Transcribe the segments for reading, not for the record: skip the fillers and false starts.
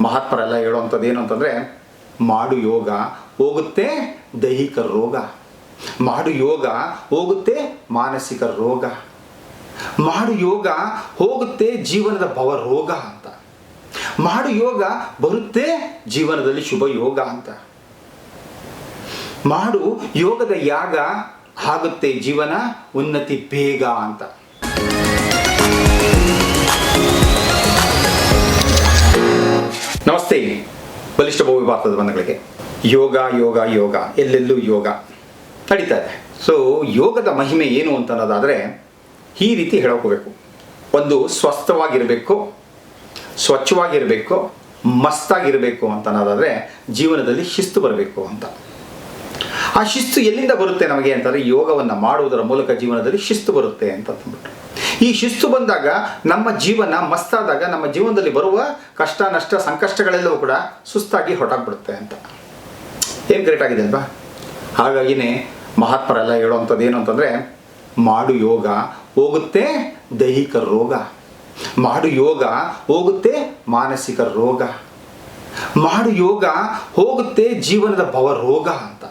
ಮಹಾತ್ಮರೆಲ್ಲ ಹೇಳುವಂಥದ್ದು ಏನು ಅಂತಂದರೆ, ಮಾಡು ಯೋಗ ಹೋಗುತ್ತೆ ದೈಹಿಕ ರೋಗ, ಮಾಡು ಯೋಗ ಹೋಗುತ್ತೆ ಮಾನಸಿಕ ರೋಗ, ಮಾಡು ಯೋಗ ಹೋಗುತ್ತೆ ಜೀವನದ ಭವ ರೋಗ ಅಂತ, ಮಾಡು ಯೋಗ ಬರುತ್ತೆ ಜೀವನದಲ್ಲಿ ಶುಭ ಯೋಗ ಅಂತ, ಮಾಡು ಯೋಗದ ಯಾಗ ಆಗುತ್ತೆ ಜೀವನ ಉನ್ನತಿ ಬೇಗ ಅಂತ. ನಮಸ್ತೆ ಬಲಿಷ್ಠ ಭವ್ಯ ಭಾರತದ ಬಂಧುಗಳಿಗೆ. ಯೋಗ ಯೋಗ ಯೋಗ ಎಲ್ಲೆಲ್ಲೂ ಯೋಗ ನಡೀತಾ ಇದೆ. ಸೊ ಯೋಗದ ಮಹಿಮೆ ಏನು ಅಂತ ಅನ್ನೋದಾದರೆ ಈ ರೀತಿ ಹೇಳೋಕೋಬೇಕು. ಒಂದು ಸ್ವಸ್ಥವಾಗಿರಬೇಕು, ಸ್ವಚ್ಛವಾಗಿರಬೇಕು, ಮಸ್ತಾಗಿರಬೇಕು ಅಂತ ಅನ್ನೋದಾದರೆ ಜೀವನದಲ್ಲಿ ಶಿಸ್ತು ಬರಬೇಕು ಅಂತ. ಆ ಶಿಸ್ತು ಎಲ್ಲಿಂದ ಬರುತ್ತೆ ನಮಗೆ ಅಂತಂದರೆ ಯೋಗವನ್ನು ಮಾಡುವುದರ ಮೂಲಕ ಜೀವನದಲ್ಲಿ ಶಿಸ್ತು ಬರುತ್ತೆ ಅಂತ ಅಂದ್ಬಿಟ್ಟು. ಈ ಶಿಸ್ತು ಬಂದಾಗ ನಮ್ಮ ಜೀವನ ಮಸ್ತಾದಾಗ ನಮ್ಮ ಜೀವನದಲ್ಲಿ ಬರುವ ಕಷ್ಟ ನಷ್ಟ ಸಂಕಷ್ಟಗಳೆಲ್ಲವೂ ಕೂಡ ಸುಸ್ತಾಗಿ ಹೊರಟಾಗ್ಬಿಡುತ್ತೆ ಅಂತ. ಏನು ಗ್ರೇಟ್ ಆಗಿದೆ ಅಲ್ವಾ? ಹಾಗಾಗಿನೇ ಮಹಾತ್ಮರೆಲ್ಲ ಹೇಳುವಂಥದ್ದು ಏನು ಅಂತಂದರೆ, ಮಾಡು ಯೋಗ ಹೋಗುತ್ತೆ ದೈಹಿಕ ರೋಗ, ಮಾಡು ಯೋಗ ಹೋಗುತ್ತೆ ಮಾನಸಿಕ ರೋಗ, ಮಾಡು ಯೋಗ ಹೋಗುತ್ತೆ ಜೀವನದ ಭವ ರೋಗ ಅಂತ,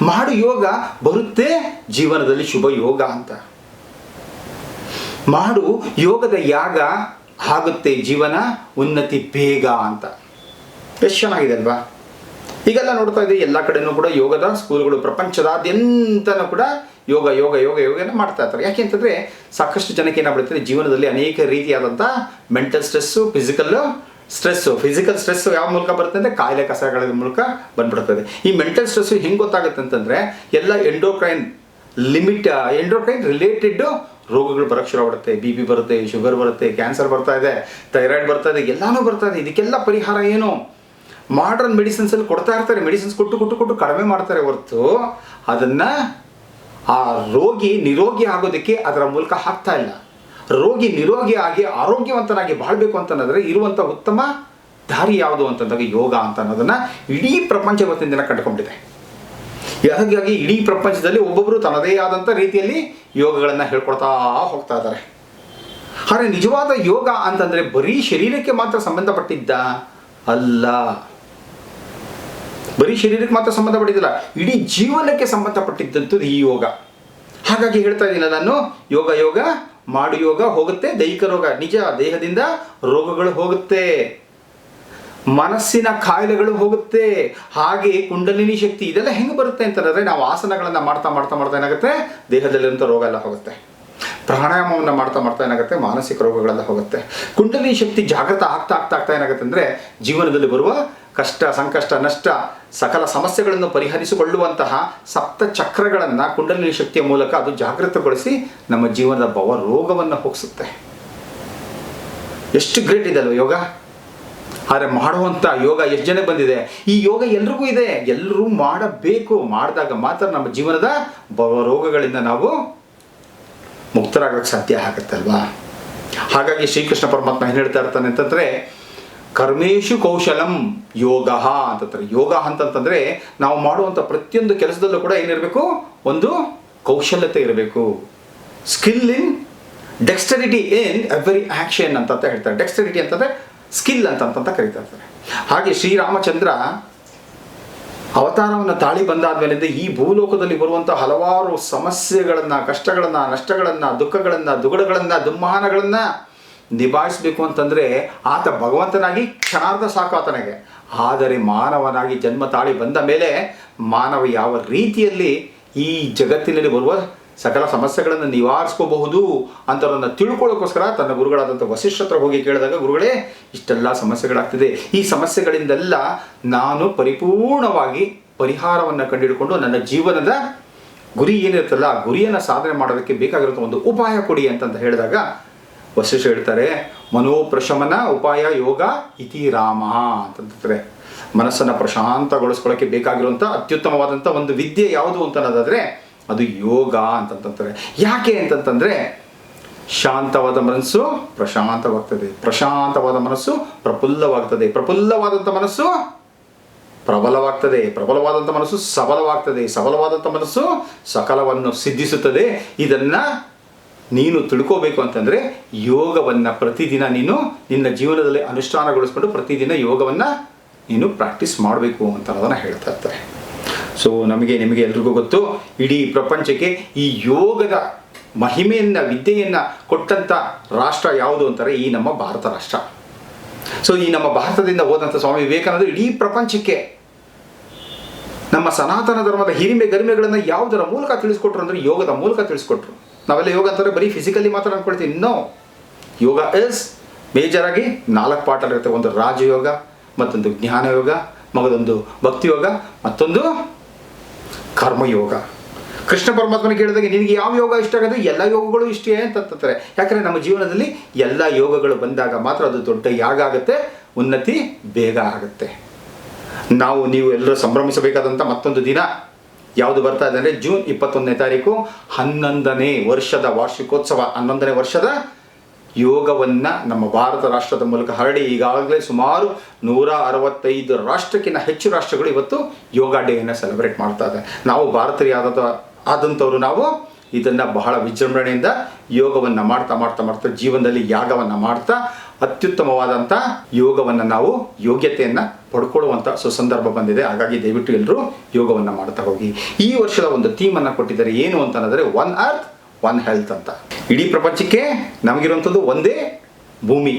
ಮಾಡು ಯೋಗ ಬರುತ್ತೆ ಜೀವನದಲ್ಲಿ ಶುಭ ಯೋಗ ಅಂತ, ಮಾಡು ಯೋಗದ ಯಾಗ ಆಗುತ್ತೆ ಜೀವನ ಉನ್ನತಿ ಬೇಗ ಅಂತ. ಎಷ್ಟು ಚೆನ್ನಾಗಿದೆ ಅಲ್ವಾ? ಈಗೆಲ್ಲ ನೋಡ್ತಾ ಇದ್ದೀವಿ ಎಲ್ಲ ಕಡೆನೂ ಕೂಡ ಯೋಗದ ಸ್ಕೂಲ್ಗಳು ಪ್ರಪಂಚದಾದ್ಯಂತನೂ ಕೂಡ ಯೋಗ ಯೋಗ ಯೋಗ ಯೋಗನ ಮಾಡ್ತಾ ಇರ್ತಾರೆ. ಯಾಕೆ ಅಂತಂದರೆ ಸಾಕಷ್ಟು ಜನಕ್ಕೆ ಏನಾಗ್ಬಿಡುತ್ತೆ, ಜೀವನದಲ್ಲಿ ಅನೇಕ ರೀತಿಯಾದಂಥ ಮೆಂಟಲ್ ಸ್ಟ್ರೆಸ್ಸು, ಫಿಸಿಕಲ್ ಸ್ಟ್ರೆಸ್ಸು ಯಾವ ಮೂಲಕ ಬರುತ್ತೆ ಅಂದರೆ ಕಾಯಿಲೆ ಕಸಗಳ ಮೂಲಕ ಬಂದ್ಬಿಡ್ತದೆ. ಈ ಮೆಂಟಲ್ ಸ್ಟ್ರೆಸ್ಸು ಹೆಂಗೆ ಗೊತ್ತಾಗುತ್ತೆ ಅಂತಂದರೆ ಎಲ್ಲ ಎಂಡೋಕ್ರೈನ್ ರಿಲೇಟೆಡ್ ರೋಗಗಳು ಬರೋಕ್ಕೆ ಶುರು ಆಗ್ಬಿಡುತ್ತೆ. BP ಬರುತ್ತೆ, ಶುಗರ್ ಬರುತ್ತೆ, ಕ್ಯಾನ್ಸರ್ ಬರ್ತಾ ಇದೆ, ಥೈರಾಯ್ಡ್ ಬರ್ತಾ ಇದೆ, ಎಲ್ಲನೂ ಬರ್ತಾ ಇದೆ. ಇದಕ್ಕೆಲ್ಲ ಪರಿಹಾರ ಏನು? ಮಾಡರ್ನ್ ಮೆಡಿಸಿನ್ಸಲ್ಲಿ ಕೊಡ್ತಾ ಇರ್ತಾರೆ. ಮೆಡಿಸಿನ್ಸ್ ಕೊಟ್ಟು ಕಡಿಮೆ ಮಾಡ್ತಾರೆ ಹೊರತು ಅದನ್ನು ಆ ರೋಗಿ ನಿರೋಗಿ ಆಗೋದಕ್ಕೆ ಅದರ ಮೂಲಕ ಆಗ್ತಾ ಇಲ್ಲ. ರೋಗಿ ನಿರೋಗಿ ಆಗಿ ಆರೋಗ್ಯವಂತನಾಗಿ ಬಾಳಬೇಕು ಅಂತಂದರೆ ಇರುವಂಥ ಉತ್ತಮ ದಾರಿ ಯಾವುದು ಅಂತಂದಾಗ ಯೋಗ ಅಂತ ಅನ್ನೋದನ್ನು ಇಡೀ ಪ್ರಪಂಚ ಇವತ್ತಿನ ದಿನ ಕಂಡುಕೊಂಡಿದೆ. ಹಾಗಾಗಿ ಇಡೀ ಪ್ರಪಂಚದಲ್ಲಿ ಒಬ್ಬೊಬ್ಬರು ತನ್ನದೇ ಆದಂಥ ರೀತಿಯಲ್ಲಿ ಯೋಗಗಳನ್ನು ಹೇಳ್ಕೊಡ್ತಾ ಹೋಗ್ತಾ ಇದ್ದಾರೆ. ಆದರೆ ನಿಜವಾದ ಯೋಗ ಅಂತಂದರೆ ಬರೀ ಶರೀರಕ್ಕೆ ಮಾತ್ರ ಸಂಬಂಧಪಟ್ಟಿದ್ದ ಅಲ್ಲ, ಬರೀ ಶರೀರಕ್ಕೆ ಮಾತ್ರ ಸಂಬಂಧಪಟ್ಟಿದ್ದಿಲ್ಲ, ಇಡೀ ಜೀವನಕ್ಕೆ ಸಂಬಂಧಪಟ್ಟಿದ್ದಂಥದ್ದು ಈ ಯೋಗ. ಹಾಗಾಗಿ ಹೇಳ್ತಾ ಇದ್ದೀನಿ ನಾನು, ಯೋಗ ಯೋಗ ಮಾಡು ಯೋಗ ಹೋಗುತ್ತೆ ದೈಹಿಕ ರೋಗ. ನಿಜ, ದೇಹದಿಂದ ರೋಗಗಳು ಹೋಗುತ್ತೆ, ಮನಸ್ಸಿನ ಕಾಯಿಲೆಗಳು ಹೋಗುತ್ತೆ, ಹಾಗೆ ಕುಂಡಲಿನಿ ಶಕ್ತಿ ಇದೆಲ್ಲ ಹೆಂಗೆ ಬರುತ್ತೆ ಅಂತಂದರೆ ನಾವು ಆಸನಗಳನ್ನು ಮಾಡ್ತಾ ಏನಾಗುತ್ತೆ, ದೇಹದಲ್ಲಿರುವಂಥ ರೋಗ ಎಲ್ಲ ಹೋಗುತ್ತೆ. ಪ್ರಾಣಾಯಾಮವನ್ನು ಮಾಡ್ತಾ ಏನಾಗುತ್ತೆ, ಮಾನಸಿಕ ರೋಗಗಳೆಲ್ಲ ಹೋಗುತ್ತೆ. ಕುಂಡಲಿನಿ ಶಕ್ತಿ ಜಾಗೃತ ಆಗ್ತಾ ಏನಾಗುತ್ತೆ ಅಂದರೆ ಜೀವನದಲ್ಲಿ ಬರುವ ಕಷ್ಟ ಸಂಕಷ್ಟ ನಷ್ಟ ಸಕಲ ಸಮಸ್ಯೆಗಳನ್ನು ಪರಿಹರಿಸಿಕೊಳ್ಳುವಂತಹ ಸಪ್ತ ಚಕ್ರಗಳನ್ನು ಕುಂಡಲಿನಿ ಶಕ್ತಿಯ ಮೂಲಕ ಅದು ಜಾಗೃತಗೊಳಿಸಿ ನಮ್ಮ ಜೀವನದ ಭವ ರೋಗವನ್ನು ಹೋಗಿಸುತ್ತೆ. ಎಷ್ಟು ಗ್ರೇಟ್ ಇದೆ ಅಲ್ವ ಯೋಗ? ಆದರೆ ಮಾಡುವಂಥ ಯೋಗ ಎಷ್ಟು ಜನ ಬಂದಿದೆ? ಈ ಯೋಗ ಎಲ್ರಿಗೂ ಇದೆ, ಎಲ್ಲರೂ ಮಾಡಬೇಕು. ಮಾಡಿದಾಗ ಮಾತ್ರ ನಮ್ಮ ಜೀವನದ ಭವ ರೋಗಗಳಿಂದ ನಾವು ಮುಕ್ತರಾಗಕ್ಕೆ ಸಾಧ್ಯ ಆಗುತ್ತಲ್ವಾ? ಹಾಗಾಗಿ ಶ್ರೀಕೃಷ್ಣ ಪರಮಾತ್ಮ ಏನು ಹೇಳ್ತಾ ಇರ್ತಾನೆ ಅಂತಂದರೆ, ಕರ್ಮೇಶು ಕೌಶಲಂ ಯೋಗ ಅಂತಂತಾರೆ. ಯೋಗ ಅಂತಂತಂದರೆ ನಾವು ಮಾಡುವಂಥ ಪ್ರತಿಯೊಂದು ಕೆಲಸದಲ್ಲೂ ಕೂಡ ಏನಿರಬೇಕು, ಒಂದು ಕೌಶಲ್ಯತೆ ಇರಬೇಕು. Skill in dexterity in every action ಅಂತ ಹೇಳ್ತಾರೆ. ಡೆಕ್ಸ್ಟರಿಟಿ ಅಂತಂದರೆ ಸ್ಕಿಲ್ ಅಂತ ಕರೀತಾ ಇರ್ತಾರೆ. ಹಾಗೆ ಶ್ರೀರಾಮಚಂದ್ರ ಅವತಾರವನ್ನು ತಾಳಿ ಬಂದಾದ್ಮೇಲಿಂದ ಈ ಭೂಲೋಕದಲ್ಲಿ ಬರುವಂಥ ಹಲವಾರು ಸಮಸ್ಯೆಗಳನ್ನು, ಕಷ್ಟಗಳನ್ನು, ನಷ್ಟಗಳನ್ನು, ದುಃಖಗಳನ್ನು, ದುಗುಡಗಳನ್ನು, ದುಮ್ಮಾನಗಳನ್ನು ನಿಭಾಯಿಸಬೇಕು ಅಂತಂದರೆ ಆತ ಭಗವಂತನಾಗಿ ಕ್ಷಣಾರ್ಧ ಸಾಕು ಆತನಿಗೆ. ಆದರೆ ಮಾನವನಾಗಿ ಜನ್ಮ ತಾಳಿ ಬಂದ ಮೇಲೆ ಮಾನವ ಯಾವ ರೀತಿಯಲ್ಲಿ ಈ ಜಗತ್ತಿನಲ್ಲಿ ಬರುವ ಸಕಲ ಸಮಸ್ಯೆಗಳನ್ನು ನಿವಾರಿಸ್ಕೋಬಹುದು ಅಂತವರನ್ನು ತಿಳ್ಕೊಳ್ಳೋಕ್ಕೋಸ್ಕರ ತನ್ನ ಗುರುಗಳಾದಂಥ ವಸಿಷ್ಠ ಹತ್ರ ಹೋಗಿ ಕೇಳಿದಾಗ, ಗುರುಗಳೇ ಇಷ್ಟೆಲ್ಲ ಸಮಸ್ಯೆಗಳಾಗ್ತಿದೆ, ಈ ಸಮಸ್ಯೆಗಳಿಂದೆಲ್ಲ ನಾನು ಪರಿಪೂರ್ಣವಾಗಿ ಪರಿಹಾರವನ್ನು ಕಂಡುಹಿಡ್ಕೊಂಡು ನನ್ನ ಜೀವನದ ಗುರಿ ಏನಿರುತ್ತಲ್ಲ ಆ ಗುರಿಯನ್ನು ಸಾಧನೆ ಮಾಡೋದಕ್ಕೆ ಬೇಕಾಗಿರುವಂಥ ಒಂದು ಉಪಾಯ ಕೊಡಿ ಅಂತ ಹೇಳಿದಾಗ ವಸಿಷ್ಠ ಹೇಳ್ತಾರೆ, ಮನೋಪ್ರಶಮನ ಉಪಾಯ ಯೋಗ ಇತಿ ರಾಮ ಅಂತಂತಾರೆ. ಮನಸ್ಸನ್ನು ಪ್ರಶಾಂತಗೊಳಿಸ್ಕೊಳ್ಳೋಕ್ಕೆ ಬೇಕಾಗಿರುವಂಥ ಅತ್ಯುತ್ತಮವಾದಂಥ ಒಂದು ವಿದ್ಯೆ ಯಾವುದು ಅಂತ ಅನ್ನೋದಾದರೆ ಅದು ಯೋಗ ಅಂತಂತಾರೆ. ಯಾಕೆ ಅಂತಂತಂದರೆ ಶಾಂತವಾದ ಮನಸ್ಸು ಪ್ರಶಾಂತವಾಗ್ತದೆ, ಪ್ರಶಾಂತವಾದ ಮನಸ್ಸು ಪ್ರಫುಲ್ಲವಾಗ್ತದೆ, ಪ್ರಫುಲ್ಲವಾದಂಥ ಮನಸ್ಸು ಪ್ರಬಲವಾಗ್ತದೆ, ಪ್ರಬಲವಾದಂಥ ಮನಸ್ಸು ಸಬಲವಾಗ್ತದೆ, ಸಬಲವಾದಂಥ ಮನಸ್ಸು ಸಕಲವನ್ನು ಸಿದ್ಧಿಸುತ್ತದೆ. ಇದನ್ನು ನೀನು ತಿಳ್ಕೋಬೇಕು ಅಂತಂದರೆ ಯೋಗವನ್ನು ಪ್ರತಿದಿನ ನೀನು ನಿನ್ನ ಜೀವನದಲ್ಲಿ ಅನುಷ್ಠಾನಗೊಳಿಸ್ಕೊಂಡು ಪ್ರತಿದಿನ ಯೋಗವನ್ನು ನೀನು ಪ್ರಾಕ್ಟೀಸ್ ಮಾಡಬೇಕು ಅಂತ ಅನ್ನೋದನ್ನು ಹೇಳ್ತಾ ಇರ್ತಾರೆ. ಸೊ ನಿಮಗೆ ಎಲ್ರಿಗೂ ಗೊತ್ತು, ಇಡೀ ಪ್ರಪಂಚಕ್ಕೆ ಈ ಯೋಗದ ಮಹಿಮೆಯನ್ನು ವಿದ್ಯೆಯನ್ನು ಕೊಟ್ಟಂಥ ರಾಷ್ಟ್ರ ಯಾವುದು ಅಂತಾರೆ, ಈ ನಮ್ಮ ಭಾರತ ರಾಷ್ಟ್ರ. ಸೊ ಈ ನಮ್ಮ ಭಾರತದಿಂದ ಹೋದಂಥ ಸ್ವಾಮಿ ವಿವೇಕಾನಂದರು ಇಡೀ ಪ್ರಪಂಚಕ್ಕೆ ನಮ್ಮ ಸನಾತನ ಧರ್ಮದ ಹಿರಿಮೆ ಗರಿಮೆಗಳನ್ನು ಯಾವುದರ ಮೂಲಕ ತಿಳಿಸ್ಕೊಟ್ರು ಅಂದರೆ ಯೋಗದ ಮೂಲಕ ತಿಳಿಸ್ಕೊಟ್ರು. ನಾವೆಲ್ಲ ಯೋಗ ಅಂತಾರೆ ಬರೀ ಫಿಸಿಕಲಿ ಮಾತ್ರ ಅಂದ್ಕೊಳ್ತೀವಿ. ನೋ, ಯೋಗ ಇಸ್ ಮೇಜರ್ ಆಗಿ 4 ಪಾರ್ಟಲ್ಲಿರುತ್ತೆ. ಒಂದು ರಾಜಯೋಗ, ಮತ್ತೊಂದು ಜ್ಞಾನ ಯೋಗ, ಮಗದೊಂದು ಭಕ್ತಿ ಯೋಗ, ಮತ್ತೊಂದು ಕರ್ಮಯೋಗ. ಕೃಷ್ಣ ಪರಮಾತ್ಮನಿಗೆ ಹೇಳಿದಾಗ ನಿನಗೆ ಯಾವ ಯೋಗ ಇಷ್ಟ ಆಗೋದು, ಎಲ್ಲ ಯೋಗಗಳು ಇಷ್ಟೇ ಅಂತಾರೆ. ಯಾಕಂದರೆ ನಮ್ಮ ಜೀವನದಲ್ಲಿ ಎಲ್ಲ ಯೋಗಗಳು ಬಂದಾಗ ಮಾತ್ರ ಅದು ದೊಡ್ಡ ಯಾಗ ಆಗುತ್ತೆ, ಉನ್ನತಿ ಬೇಗ ಆಗುತ್ತೆ. ನೀವು ಎಲ್ಲರೂ ಸಂಭ್ರಮಿಸಬೇಕಾದಂಥ ಮತ್ತೊಂದು ದಿನ ಯಾವುದು ಬರ್ತಾ ಇದೆ ಅಂದರೆ ಜೂನ್ 21ನೇ ತಾರೀಕು 11ನೇ ವರ್ಷದ ವಾರ್ಷಿಕೋತ್ಸವ. 11ನೇ ವರ್ಷದ ಯೋಗವನ್ನು ನಮ್ಮ ಭಾರತ ರಾಷ್ಟ್ರದ ಮೂಲಕ ಹರಡಿ ಈಗಾಗಲೇ ಸುಮಾರು 165 ರಾಷ್ಟ್ರಕ್ಕಿಂತ ಹೆಚ್ಚು ರಾಷ್ಟ್ರಗಳು ಇವತ್ತು ಯೋಗ ಡೇಯನ್ನು ಸೆಲೆಬ್ರೇಟ್ ಮಾಡ್ತಾ ಇದೆ. ನಾವು ಭಾರತೀಯ ಆದಂಥವರು ನಾವು ಇದನ್ನು ಬಹಳ ವಿಜೃಂಭಣೆಯಿಂದ ಯೋಗವನ್ನು ಮಾಡ್ತಾ ಮಾಡ್ತಾ ಮಾಡ್ತಾ ಜೀವನದಲ್ಲಿ ಯಾಗವನ್ನು ಮಾಡ್ತಾ ಅತ್ಯುತ್ತಮವಾದಂಥ ಯೋಗವನ್ನು ನಾವು ಯೋಗ್ಯತೆಯನ್ನು ಪಡ್ಕೊಳ್ಳುವಂಥ ಸುಸಂದರ್ಭ ಬಂದಿದೆ. ಹಾಗಾಗಿ ದಯವಿಟ್ಟು ಎಲ್ಲರೂ ಯೋಗವನ್ನು ಮಾಡ್ತಾ ಹೋಗಿ. ಈ ವರ್ಷದ ಒಂದು ಥೀಮನ್ನು ಕೊಟ್ಟಿದ್ದಾರೆ, ಏನು ಅಂತ ಅನ್ನೋದ್ರೆ ಒನ್ ಅರ್ತ್ ಒನ್ ಹೆಲ್ತ್ ಅಂತ. ಇಡೀ ಪ್ರಪಂಚಕ್ಕೆ ನಮಗಿರುವಂಥದ್ದು ಒಂದೇ ಭೂಮಿ,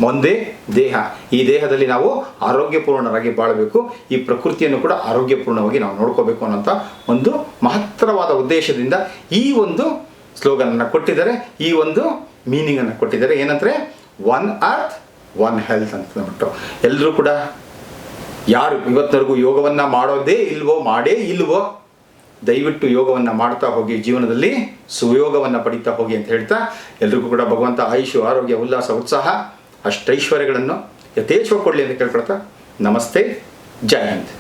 ಒಂದೇ ದೇಹ. ಈ ದೇಹದಲ್ಲಿ ನಾವು ಆರೋಗ್ಯಪೂರ್ಣರಾಗಿ ಬಾಳಬೇಕು, ಈ ಪ್ರಕೃತಿಯನ್ನು ಕೂಡ ಆರೋಗ್ಯಪೂರ್ಣವಾಗಿ ನಾವು ನೋಡ್ಕೋಬೇಕು ಅನ್ನೋಂಥ ಒಂದು ಮಹತ್ತರವಾದ ಉದ್ದೇಶದಿಂದ ಈ ಒಂದು ಸ್ಲೋಗನನ್ನು ಕೊಟ್ಟಿದ್ದಾರೆ, ಈ ಒಂದು ಮೀನಿಂಗನ್ನು ಕೊಟ್ಟಿದ್ದಾರೆ. ಏನಂದರೆ ಒನ್ ಅರ್ತ್ ಒನ್ ಹೆಲ್ತ್ ಅಂತ ಅಂದ್ಬಿಟ್ಟು ಎಲ್ಲರೂ ಕೂಡ ಯಾರು ಇವತ್ತಿನವರೆಗೂ ಯೋಗವನ್ನು ಮಾಡೋದೇ ಇಲ್ವೋ, ಮಾಡೇ ಇಲ್ವೋ, ದಯವಿಟ್ಟು ಯೋಗವನ್ನು ಮಾಡ್ತಾ ಹೋಗಿ, ಜೀವನದಲ್ಲಿ ಸುಯೋಗವನ್ನು ಪಡಿತಾ ಹೋಗಿ ಅಂತ ಹೇಳ್ತಾ ಎಲ್ರಿಗೂ ಕೂಡ ಭಗವಂತ ಆಯುಷು, ಆರೋಗ್ಯ, ಉಲ್ಲಾಸ, ಉತ್ಸಾಹ, ಅಷ್ಟೈಶ್ವರ್ಯಗಳನ್ನು ಯಥೇಚ್ಛವಾಗಿ ಕೊಡಲಿ ಅಂತ ಕೇಳ್ಕೊಳ್ತಾ ನಮಸ್ತೆ, ಜೈ ಹಿಂದ್.